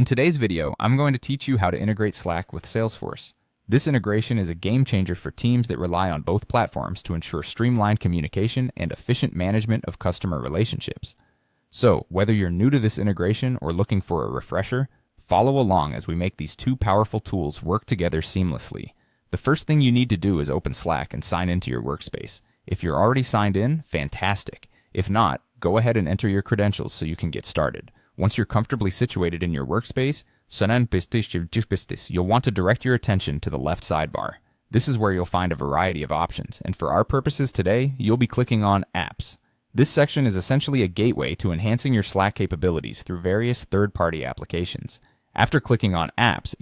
In today's video, I'm going to teach you how to integrate Slack with Salesforce. This integration is a game changer for teams that rely on both platforms to ensure streamlined communication and efficient management of customer relationships. So, whether you're new to this integration or looking for a refresher, follow along as we make these two powerful tools work together seamlessly. The first thing you need to do is open Slack and sign into your workspace. If you're already signed in, fantastic. If not, go ahead and enter your credentials so you can get started. Once you're comfortably situated in your workspace, you'll want to direct your attention to the left sidebar. This is where you'll find a variety of options, and for our purposes today, you'll be clicking on Apps. This section is essentially a gateway to enhancing your Slack capabilities through various third-party applications. After clicking on Apps,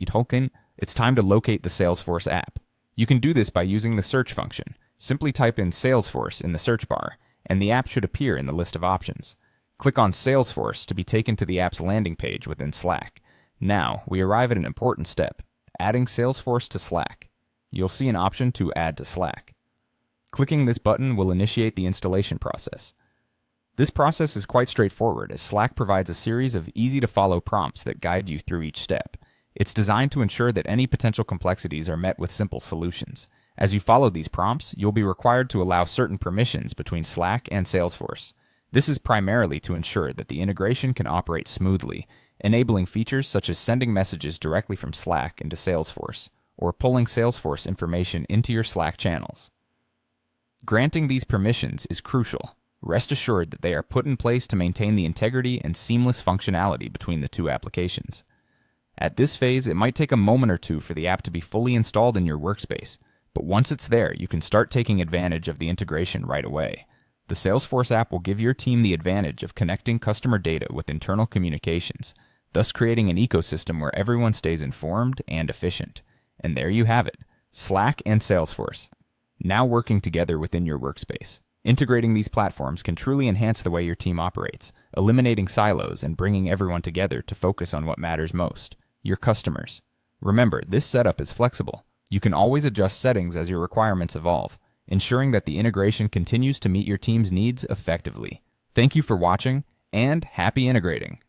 it's time to locate the Salesforce app. You can do this by using the search function. Simply type in Salesforce in the search bar, and the app should appear in the list of options. Click on Salesforce to be taken to the app's landing page within Slack. Now, we arrive at an important step, adding Salesforce to Slack. You'll see an option to Add to Slack. Clicking this button will initiate the installation process. This process is quite straightforward, as Slack provides a series of easy-to-follow prompts that guide you through each step. It's designed to ensure that any potential complexities are met with simple solutions. As you follow these prompts, you'll be required to allow certain permissions between Slack and Salesforce. This is primarily to ensure that the integration can operate smoothly, enabling features such as sending messages directly from Slack into Salesforce, or pulling Salesforce information into your Slack channels. Granting these permissions is crucial. Rest assured that they are put in place to maintain the integrity and seamless functionality between the two applications. At this phase, it might take a moment or two for the app to be fully installed in your workspace, but once it's there, you can start taking advantage of the integration right away. The Salesforce app will give your team the advantage of connecting customer data with internal communications, thus creating an ecosystem where everyone stays informed and efficient. And there you have it, Slack and Salesforce, now working together within your workspace. Integrating these platforms can truly enhance the way your team operates, eliminating silos and bringing everyone together to focus on what matters most, your customers. Remember, this setup is flexible. You can always adjust settings as your requirements evolve, ensuring that the integration continues to meet your team's needs effectively. Thank you for watching, and happy integrating!